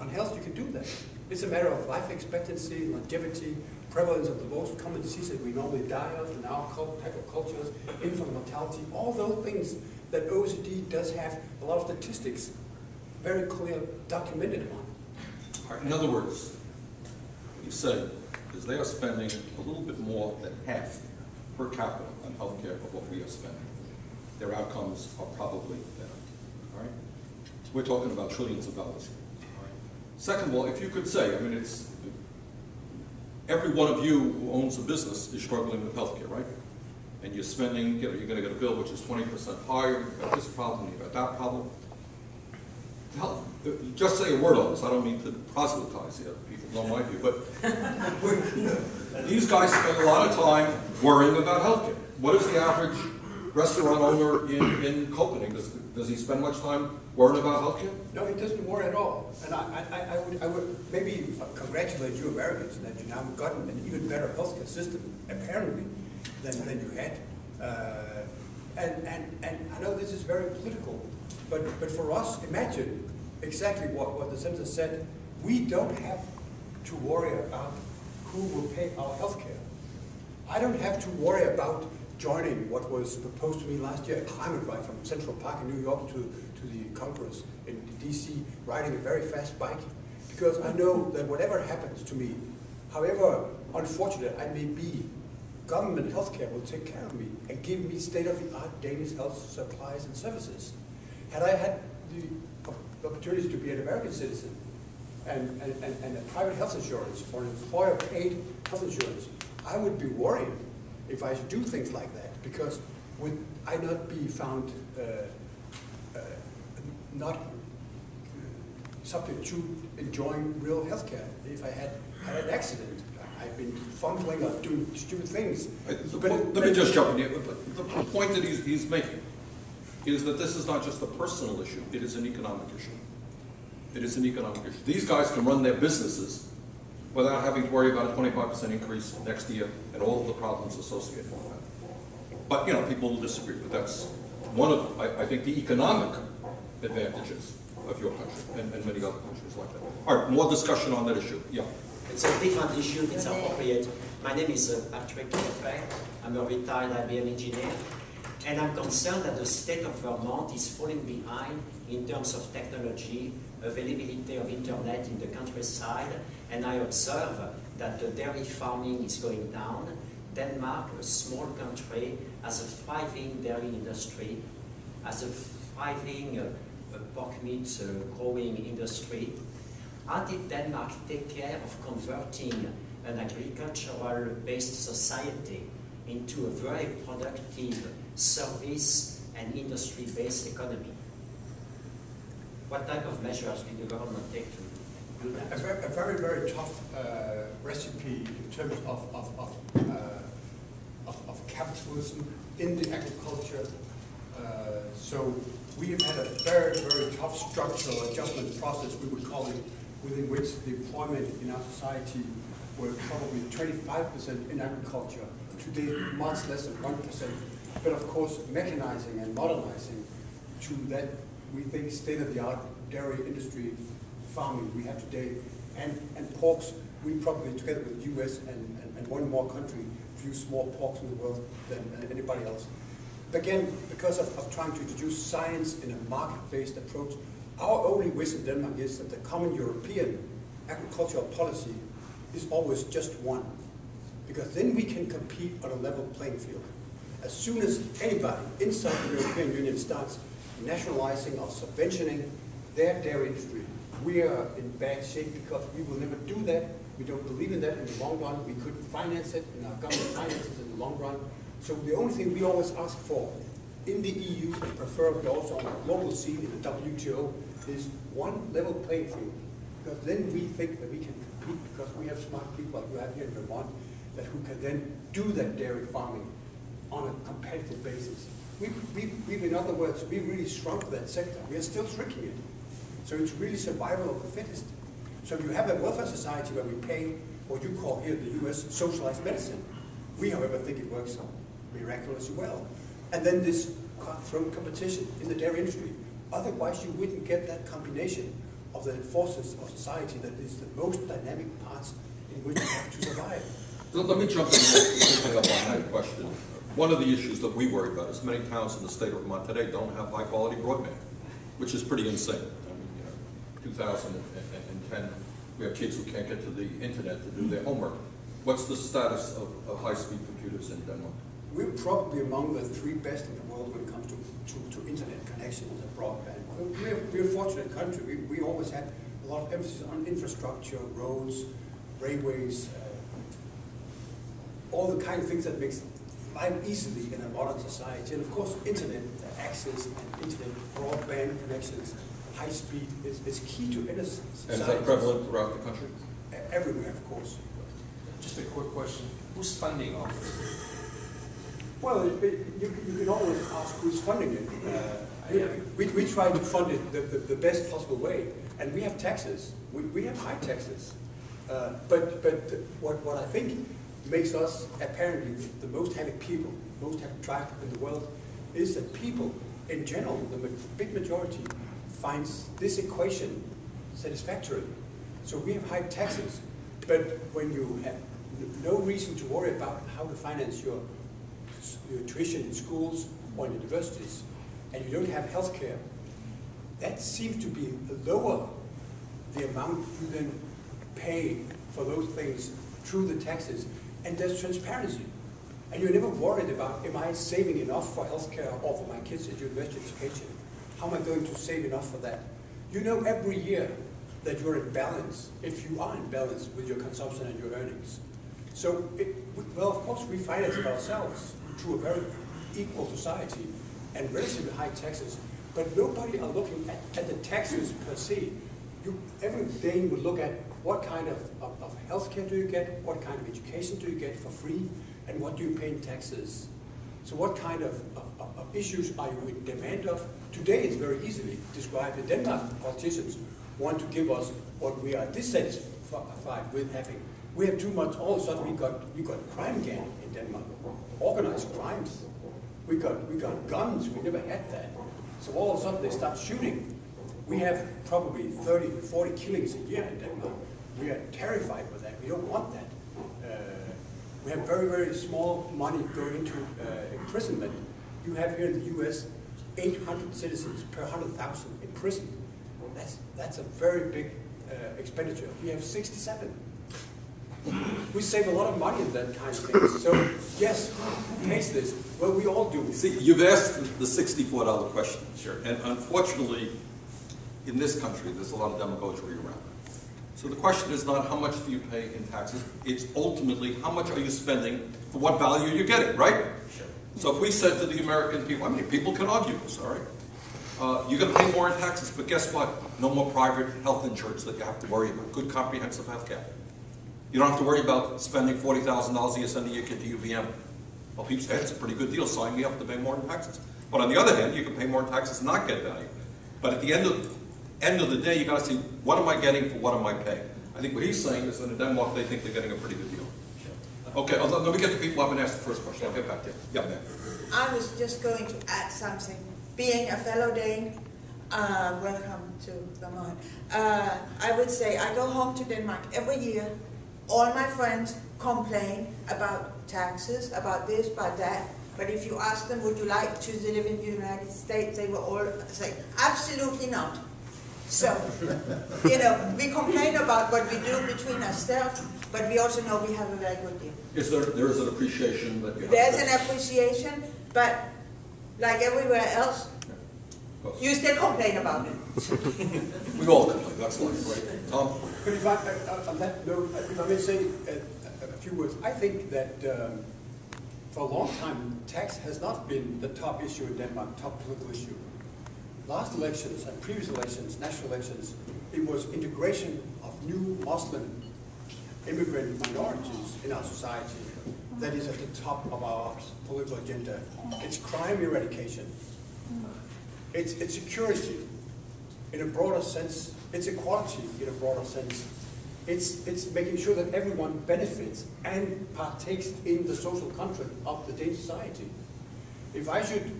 On health, you can do that. It's a matter of life expectancy, longevity, prevalence of the most common diseases that we normally die of in our type of cultures, infant mortality, all those things that OECD does have a lot of statistics very clearly documented on. All right, in other words, what you say is they are spending a little bit more than half per capita on healthcare of what we are spending. Their outcomes are probably better. All right? We're talking about trillions of dollars. All right? Second of all, if you could say, I mean, it's every one of you who owns a business is struggling with healthcare, right? And you're spending, you're going to get a bill which is 20% higher. You've got this problem, you've got that problem. Just say a word on this. I don't mean to proselytize here. People know my view, but these guys spend a lot of time worrying about healthcare. What is the average restaurant owner in Copenhagen? Does he spend much time worrying about healthcare? No, he doesn't worry at all. And I would maybe congratulate you Americans that you now have gotten an even better healthcare system, apparently, than you had. And I know this is very political, but for us, imagine exactly what the senator said. We don't have to worry about who will pay our health care. I don't have to worry about joining what was proposed to me last year, a climate ride from Central Park in New York to the Congress in DC, riding a very fast bike, because I know that whatever happens to me, however unfortunate I may be, government healthcare will take care of me and give me state-of-the-art Danish health supplies and services. Had I had the opportunity to be an American citizen and a private health insurance or an employer-paid health insurance, I would be worried if I should do things like that, because would I not be found not subject to enjoying real health care if I had an accident? I've been fumbling or doing stupid things. Let me just jump in here. The point that he's making is that this is not just a personal issue, it is an economic issue. It is an economic issue. These guys can run their businesses without having to worry about a 25% increase next year and all of the problems associated with that. But, you know, people will disagree, but that's one of, I think, the economic advantages of your country and many other countries like that. All right, more discussion on that issue. Yeah. It's a different issue, it's appropriate. My name is Patrick Lefebvre. I'm a retired IBM engineer. And I'm concerned that the state of Vermont is falling behind in terms of technology, availability of internet in the countryside, and I observe that the dairy farming is going down. Denmark, a small country, has a thriving dairy industry, has a thriving pork meat growing industry. How did Denmark take care of converting an agricultural-based society into a very productive service and industry-based economy? What type of measures did the government take to do that? A very, very tough recipe in terms of capitalism in the agriculture. So we have had a very, very tough structural adjustment process, we would call it, within which the employment in our society were probably 25% in agriculture. Today, much less than 1%. But of course, mechanizing and modernizing to that, we think, state-of-the-art dairy industry farming we have today. And porks, we probably, together with the US and one more country, produce more porks in the world than anybody else. Again, because of trying to introduce science in a market-based approach, our only wish in Denmark is that the common European agricultural policy is always just one. Because then we can compete on a level playing field. As soon as anybody inside the European Union starts nationalizing or subventioning their dairy industry, we are in bad shape, because we will never do that. We don't believe in that in the long run. We couldn't finance it in our government finances in the long run. So the only thing we always ask for in the EU, and preferably also on the global scene in the WTO, is one level playing field. Because then we think that we can compete, because we have smart people like you have here in Vermont, who can then do that dairy farming on a competitive basis. We've, in other words, we really shrunk that sector. We are still shrinking it. So it's really survival of the fittest. So you have a welfare society where we pay what you call here in the US socialized medicine. We, however, think it works miraculously well. And then this cutthroat competition in the dairy industry. Otherwise, you wouldn't get that combination of the forces of society that is the most dynamic parts in which we have to survive. Let me jump in and pick up on that question. One of the issues that we worry about is many towns in the state of Vermont today don't have high-quality broadband, which is pretty insane. I mean, 2010, we have kids who can't get to the internet to do their homework. What's the status of high-speed computers in Denmark? We're probably among the 3 best in the world when it comes to internet connections and broadband. We're a fortunate country. We always had a lot of emphasis on infrastructure, roads, railways, all the kind of things that makes life easily in a modern society. And of course, internet access and internet broadband connections, high speed, is key to any society. And is that prevalent throughout the country? Everywhere, of course. Just a quick question. Who's funding all this? Well, you can always ask who's funding it. We try to fund it the best possible way. And we have taxes. We have high taxes. But what I think makes us apparently the most happy people, most happy tribe in the world, is that people in general, the big majority, finds this equation satisfactory. So we have high taxes, but when you have no reason to worry about how to finance your tuition in schools or in universities, and you don't have health care, that seems to be lower the amount you then pay for those things through the taxes. And there's transparency. And you're never worried about, am I saving enough for healthcare or for my kids' university education? How am I going to save enough for that? You know every year that you're in balance, if you are in balance with your consumption and your earnings. So, well, of course, we finance it ourselves through a very equal society and relatively high taxes. But nobody are looking at the taxes per se. Every day you will look at what kind of health care do you get, what kind of education do you get for free, and what do you pay in taxes. So what kind of issues are you in demand of? Today it's very easily described in Denmark. Politicians want to give us what we are dissatisfied with having. We have too much, all of a sudden we got crime gang in Denmark, organized crimes. We got guns, we never had that. So all of a sudden they start shooting. We have probably 30, 40 killings a year in Denmark. We are terrified with that. We don't want that. We have very, very small money going into imprisonment. You have here in the US 800 citizens per 100,000 in prison. That's a very big expenditure. We have 67. We save a lot of money in that kind of thing. So yes, who pays this? Well, we all do. See, you've asked the $64 question. Sure. And unfortunately, in this country, there's a lot of demagoguery around. So the question is not how much do you pay in taxes, it's ultimately how much are you spending for what value you're getting, right? Sure. So if we said to the American people, I mean, people can argue this, all right? You're going to pay more in taxes, but guess what? No more private health insurance that you have to worry about. Good comprehensive health care. You don't have to worry about spending $40,000 a year sending your kid to UVM. Well, people say, it's a pretty good deal, sign me up to pay more in taxes. But on the other hand, you can pay more in taxes and not get value. But at the end of the day, you got to see, what am I getting for what am I paying? I think what he's saying is that in Denmark, they think they're getting a pretty good deal. Okay, let me get to people who haven't asked the first question. I'll get back to you. Yeah, ma'am. I was just going to add something. Being a fellow Dane, welcome to Vermont. I would say I go home to Denmark every year. All my friends complain about taxes, about this, about that. But if you ask them, would you like to live in the United States, they will all say, absolutely not. So, you know, we complain about what we do between ourselves, but we also know we have a very good deal. There is an appreciation that you have. There's an appreciation, but like everywhere else, you still complain about it. We all complain, that's life, right? Tom? But if on that note, if I may say a few words, I think that for a long time, tax has not been the top issue in Denmark, top political issue. Last elections and previous elections, national elections, it was integration of new Muslim immigrant minorities in our society that is at the top of our political agenda. It's crime eradication. It's security in a broader sense. It's equality in a broader sense. It's making sure that everyone benefits and partakes in the social contract of the Danish society. If I should